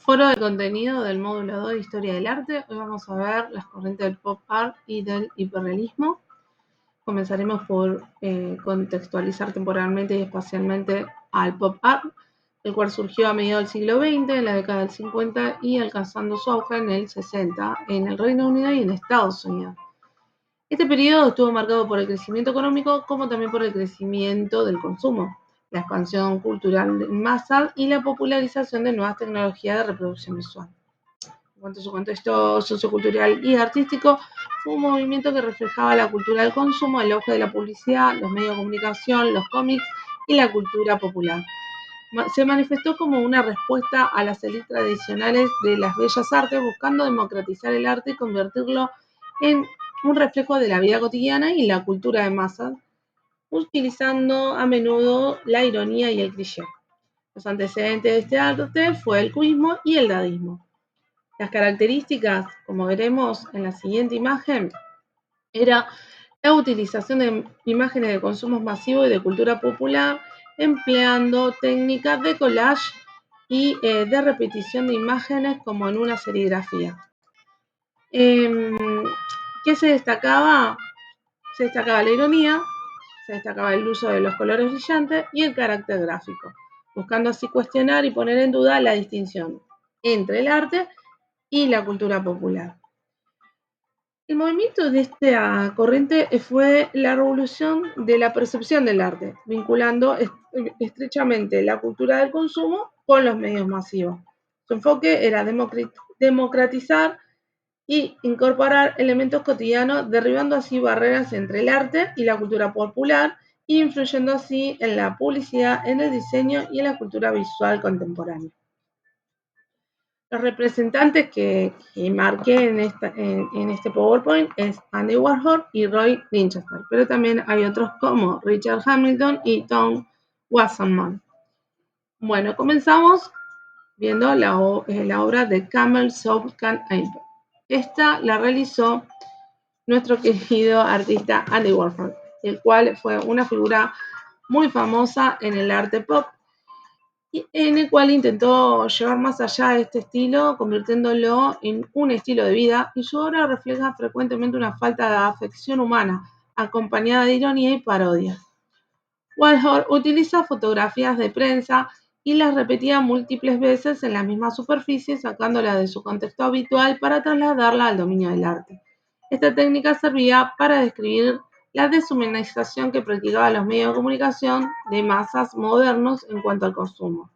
Foro de contenido del módulo 2 de Historia del Arte. Hoy vamos a ver las corrientes del pop art y del hiperrealismo. Comenzaremos por contextualizar temporalmente y espacialmente al pop art, el cual surgió a mediados del siglo XX, en la década del 50 y alcanzando su auge en el 60 en el Reino Unido y en Estados Unidos. Este periodo estuvo marcado por el crecimiento económico como también por el crecimiento del consumo, la expansión cultural en masa y la popularización de nuevas tecnologías de reproducción visual. En cuanto a su contexto sociocultural y artístico, fue un movimiento que reflejaba la cultura del consumo, el auge de la publicidad, los medios de comunicación, los cómics y la cultura popular. Se manifestó como una respuesta a las élites tradicionales de las bellas artes, buscando democratizar el arte y convertirlo en un reflejo de la vida cotidiana y la cultura de masas, utilizando a menudo la ironía y el cliché. Los antecedentes de este arte fue el cubismo y el dadaísmo. Las características, como veremos en la siguiente imagen, era la utilización de imágenes de consumos masivos y de cultura popular, empleando técnicas de collage y de repetición de imágenes como en una serigrafía. ¿Qué se destacaba? Se destacaba la ironía, se destacaba el uso de los colores brillantes y el carácter gráfico, buscando así cuestionar y poner en duda la distinción entre el arte y la cultura popular. El movimiento de esta corriente fue la revolución de la percepción del arte, vinculando estrechamente la cultura del consumo con los medios masivos. Su enfoque era democratizar y incorporar elementos cotidianos, derribando así barreras entre el arte y la cultura popular, e influyendo así en la publicidad, en el diseño y en la cultura visual contemporánea. Los representantes que marqué en este PowerPoint es Andy Warhol y Roy Lichtenstein, pero también hay otros como Richard Hamilton y Tom Wasserman. Bueno, comenzamos viendo la obra de Camel Soap Can Paper. Esta la realizó nuestro querido artista Andy Warhol, el cual fue una figura muy famosa en el arte pop, en el cual intentó llevar más allá de este estilo, convirtiéndolo en un estilo de vida, y su obra refleja frecuentemente una falta de afección humana, acompañada de ironía y parodia. Warhol utiliza fotografías de prensa y las repetía múltiples veces en la misma superficie, sacándola de su contexto habitual para trasladarla al dominio del arte. Esta técnica servía para describir la deshumanización que practicaban los medios de comunicación de masas modernos en cuanto al consumo.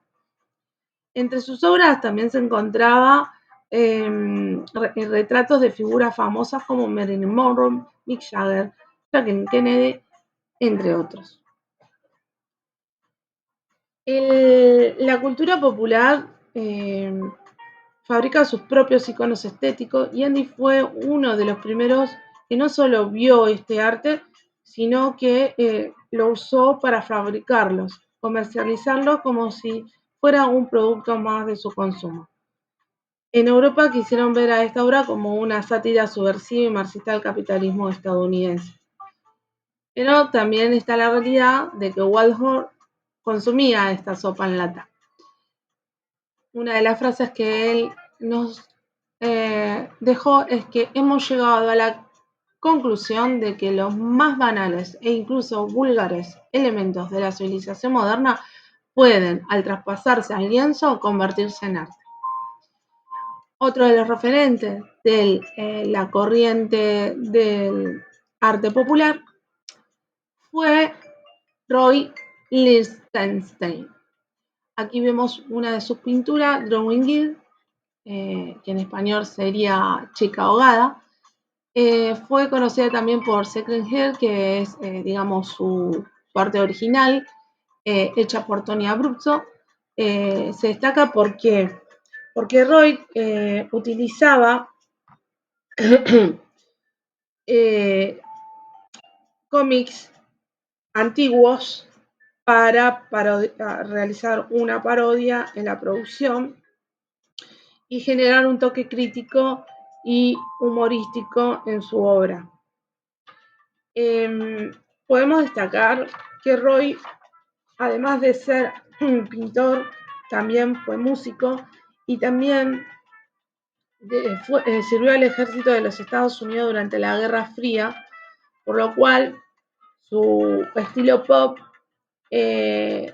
Entre sus obras también se encontraba retratos de figuras famosas como Marilyn Monroe, Mick Jagger, Jacqueline Kennedy, entre otros. La cultura popular fabrica sus propios iconos estéticos y Andy fue uno de los primeros que no solo vio este arte, sino que lo usó para fabricarlos, comercializarlos como si fuera un producto más de su consumo. En Europa quisieron ver a esta obra como una sátira subversiva y marxista del capitalismo estadounidense. Pero también está la realidad de que Warhol consumía esta sopa en lata. Una de las frases que él nos dejó es que hemos llegado a la conclusión de que los más banales e incluso vulgares elementos de la civilización moderna pueden, al traspasarse al lienzo, convertirse en arte. Otro de los referentes de la corriente del arte popular fue Roy Lichtenstein. Aquí vemos una de sus pinturas, Drawing Girl, que en español sería Chica Ahogada. Fue conocida también por Secret Hill, que es, digamos, su arte original, hecha por Tony Abruzzo. Se destaca porque Roy utilizaba cómics antiguos para realizar una parodia en la producción y generar un toque crítico y humorístico en su obra. Podemos destacar que Roy, además de ser un pintor, también fue músico y también sirvió al ejército de los Estados Unidos durante la Guerra Fría, por lo cual su estilo pop se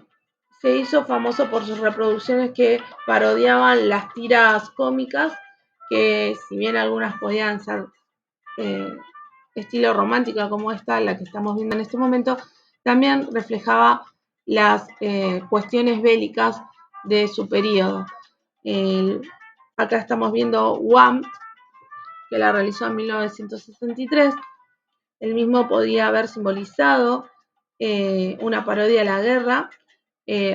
hizo famoso por sus reproducciones que parodiaban las tiras cómicas, que si bien algunas podían ser estilo romántica como esta, la que estamos viendo en este momento, también reflejaba las cuestiones bélicas de su periodo. Acá estamos viendo Wham, que la realizó en 1963. El mismo podía haber simbolizado una parodia a la guerra.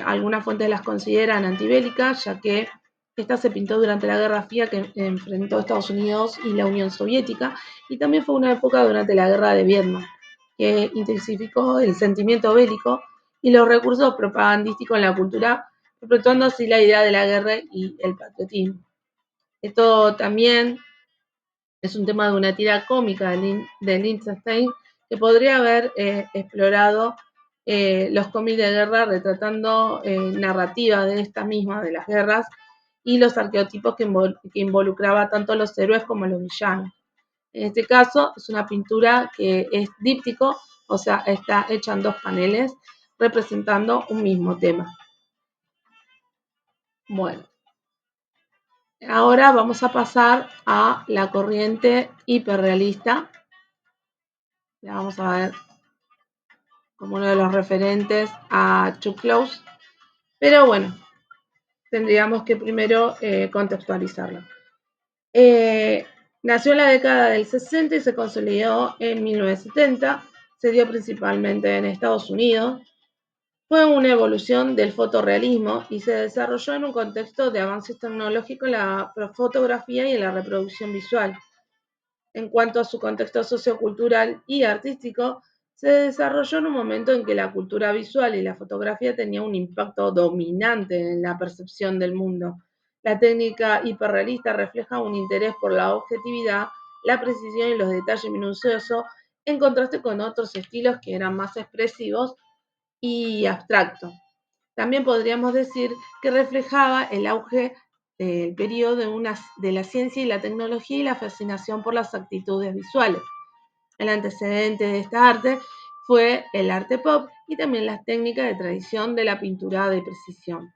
Algunas fuentes las consideran antibélicas, ya que esta se pintó durante la Guerra Fría que enfrentó Estados Unidos y la Unión Soviética, y también fue una época durante la Guerra de Vietnam, que intensificó el sentimiento bélico y los recursos propagandísticos en la cultura, perpetuando así la idea de la guerra y el patriotismo. Esto también es un tema de una tira cómica de Lichtenstein que podría haber explorado los cómics de guerra retratando narrativas de esta misma, de las guerras, y los arqueotipos que involucraba tanto a los héroes como a los villanos. En este caso es una pintura que es díptico, o sea, está hecha en dos paneles representando un mismo tema. Bueno, ahora vamos a pasar a la corriente hiperrealista. La vamos a ver como uno de los referentes a Chuck Close, pero bueno, tendríamos que primero contextualizarlo. Nació en la década del 60 y se consolidó en 1970, se dio principalmente en Estados Unidos. Fue una evolución del fotorrealismo y se desarrolló en un contexto de avances tecnológicos en la fotografía y en la reproducción visual. En cuanto a su contexto sociocultural y artístico, se desarrolló en un momento en que la cultura visual y la fotografía tenía un impacto dominante en la percepción del mundo. La técnica hiperrealista refleja un interés por la objetividad, la precisión y los detalles minuciosos, en contraste con otros estilos que eran más expresivos y abstractos. También podríamos decir que reflejaba el auge del periodo de la ciencia y la tecnología y la fascinación por las actitudes visuales. El antecedente de esta arte fue el arte pop y también las técnicas de tradición de la pintura de precisión.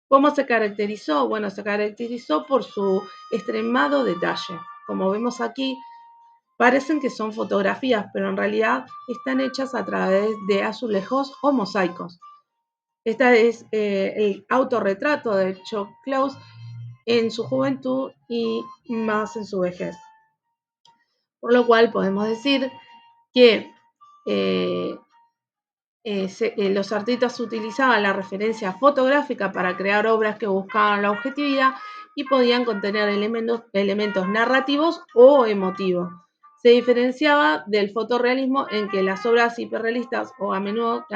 ¿Cómo se caracterizó? Bueno, se caracterizó por su extremado detalle. Como vemos aquí, parecen que son fotografías, pero en realidad están hechas a través de azulejos o mosaicos. Este es el autorretrato de Chuck Close en su juventud y más en su vejez. Por lo cual podemos decir que los artistas utilizaban la referencia fotográfica para crear obras que buscaban la objetividad y podían contener elementos narrativos o emotivos. Se diferenciaba del fotorrealismo en que las obras hiperrealistas o a menudo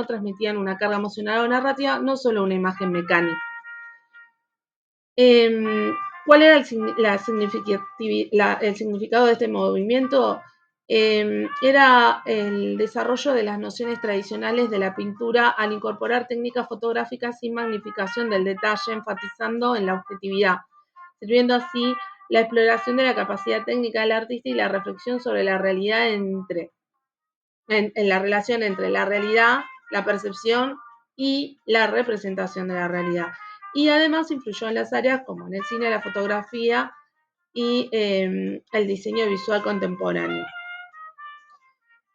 transmitían una carga emocional o narrativa, no solo una imagen mecánica. ¿Cuál era el significado de este movimiento? Era el desarrollo de las nociones tradicionales de la pintura al incorporar técnicas fotográficas sin magnificación del detalle, enfatizando en la objetividad, sirviendo así la exploración de la capacidad técnica del artista y la reflexión sobre la realidad en la relación entre la realidad, la percepción y la representación de la realidad. Y además influyó en las áreas como en el cine, la fotografía y el diseño visual contemporáneo.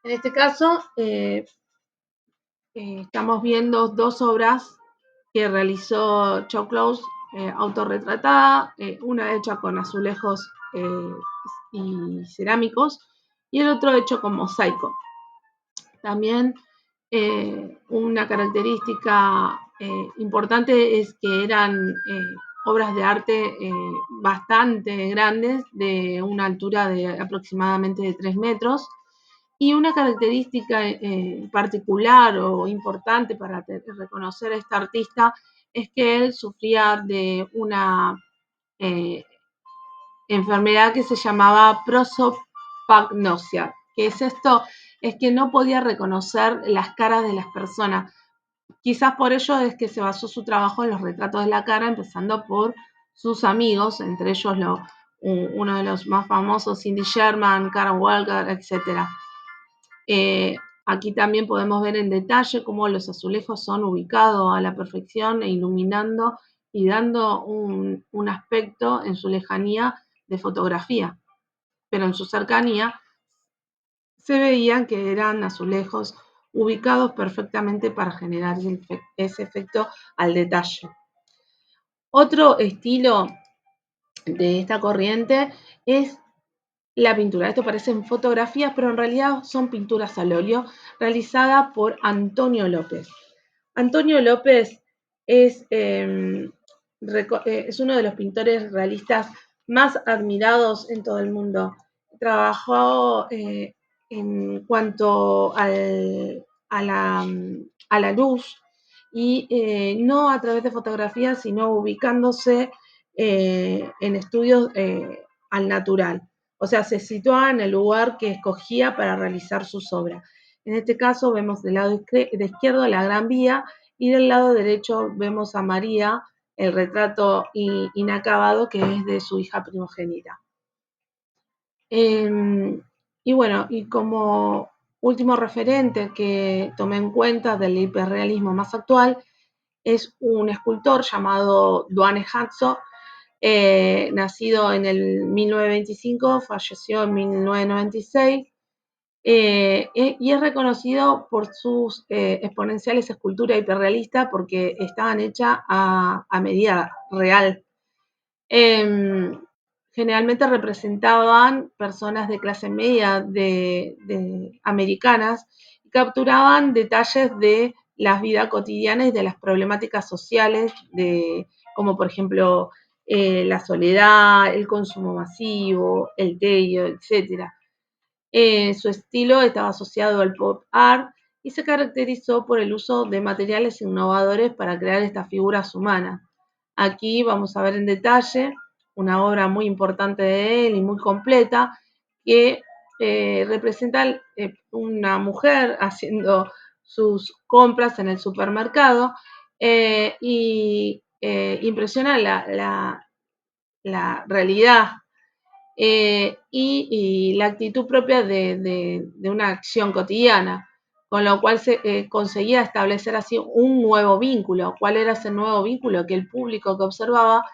En este caso, estamos viendo dos obras que realizó Chuck Close, autorretratada, una hecha con azulejos y cerámicos y el otro hecho con mosaico. También una característica importante es que eran obras de arte bastante grandes, de una altura de aproximadamente de 3 metros, y una característica particular o importante para reconocer a este artista es que él sufría de una enfermedad que se llamaba prosopagnosia. ¿Qué es esto? Es que no podía reconocer las caras de las personas. Quizás por ello es que se basó su trabajo en los retratos de la cara, empezando por sus amigos, entre ellos uno de los más famosos, Cindy Sherman, Karen Walker, etc. Aquí también podemos ver en detalle cómo los azulejos son ubicados a la perfección e iluminando y dando un aspecto en su lejanía de fotografía, pero en su cercanía se veían que eran azulejos ubicados perfectamente para generar ese efecto al detalle. Otro estilo de esta corriente es la pintura. Esto parecen fotografías, pero en realidad son pinturas al óleo realizadas por Antonio López. Antonio López es uno de los pintores realistas más admirados en todo el mundo. Trabajó en cuanto a la luz y no a través de fotografías, sino ubicándose en estudios al natural. O sea, se situaba en el lugar que escogía para realizar sus obras. En este caso vemos del lado izquierdo la Gran Vía y del lado derecho vemos a María, el retrato inacabado que es de su hija primogénita. Y bueno, y como último referente que tomé en cuenta del hiperrealismo más actual es un escultor llamado Duane Hanso, nacido en el 1925, falleció en 1996, y es reconocido por sus exponenciales esculturas hiperrealistas porque estaban hechas a medida real. Generalmente representaban personas de clase media de americanas y capturaban detalles de las vidas cotidianas y de las problemáticas sociales, como por ejemplo la soledad, el consumo masivo, el tedio, etc. Su estilo estaba asociado al pop art y se caracterizó por el uso de materiales innovadores para crear estas figuras humanas. Aquí vamos a ver en detalle una obra muy importante de él y muy completa que representa una mujer haciendo sus compras en el supermercado y impresiona la realidad y la actitud propia de una acción cotidiana, con lo cual se conseguía establecer así un nuevo vínculo. ¿Cuál era ese nuevo vínculo? Que el público que observaba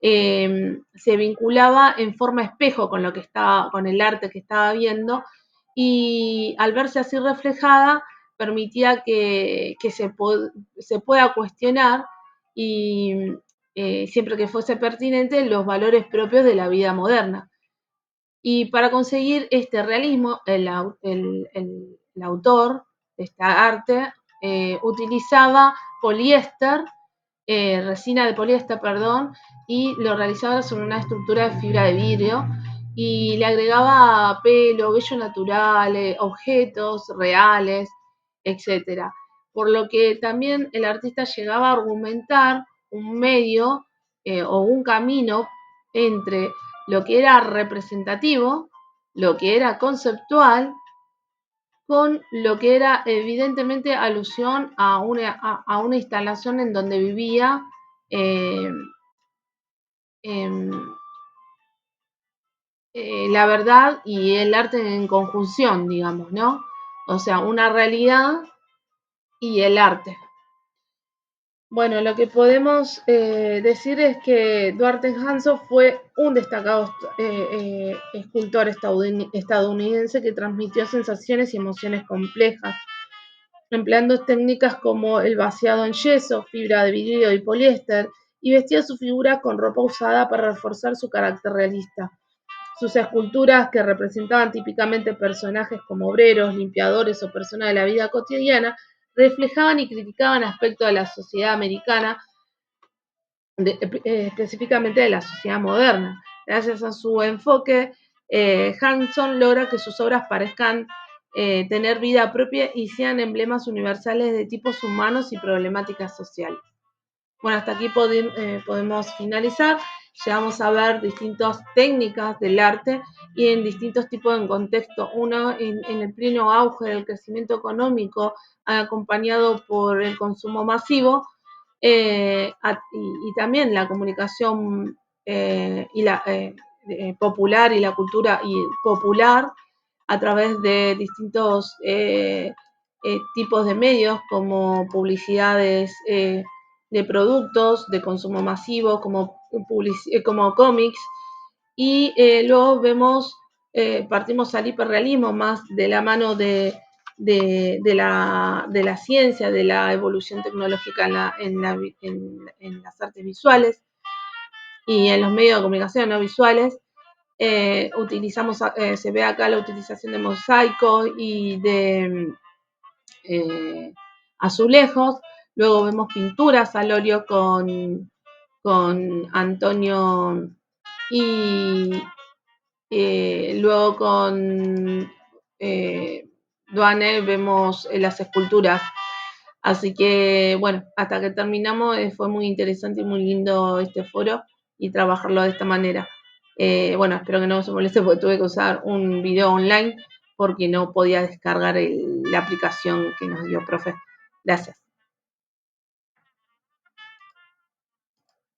se vinculaba en forma espejo con lo que estaba, con el arte que estaba viendo, y al verse así reflejada permitía que se pueda cuestionar y siempre que fuese pertinente los valores propios de la vida moderna. Y para conseguir este realismo, el autor de esta arte utilizaba poliéster, resina de poliéster, perdón, y lo realizaba sobre una estructura de fibra de vidrio y le agregaba pelo, vello natural, objetos reales, etc. Por lo que también el artista llegaba a argumentar un medio o un camino entre lo que era representativo, lo que era conceptual, con lo que era evidentemente alusión a una instalación en donde vivía eh, eh, la verdad y el arte en conjunción, digamos, ¿no? O sea, una realidad y el arte. Bueno, lo que podemos decir es que Duarte Hanso fue un destacado escultor estadounidense que transmitió sensaciones y emociones complejas, empleando técnicas como el vaciado en yeso, fibra de vidrio y poliéster, y vestía su figura con ropa usada para reforzar su carácter realista. Sus esculturas, que representaban típicamente personajes como obreros, limpiadores o personas de la vida cotidiana, reflejaban y criticaban aspectos de la sociedad americana, específicamente de la sociedad moderna. Gracias a su enfoque, Hanson logra que sus obras parezcan tener vida propia y sean emblemas universales de tipos humanos y problemáticas sociales. Bueno, hasta aquí podemos finalizar. Llegamos a ver distintas técnicas del arte y en distintos tipos de contexto. Uno en el pleno auge del crecimiento económico, acompañado por el consumo masivo, Y también la comunicación popular y la cultura popular a través de distintos tipos de medios como publicidades de productos de consumo masivo, como cómics, y luego partimos al hiperrealismo más de la mano de la ciencia, de la evolución tecnológica en las artes visuales y en los medios de comunicación no visuales. Se ve acá la utilización de mosaicos y de azulejos. Luego vemos pinturas al óleo con Antonio y luego con Duane vemos las esculturas. Así que, bueno, hasta que terminamos fue muy interesante y muy lindo este foro y trabajarlo de esta manera. Bueno, espero que no se moleste porque tuve que usar un video online porque no podía descargar la aplicación que nos dio profe. Gracias.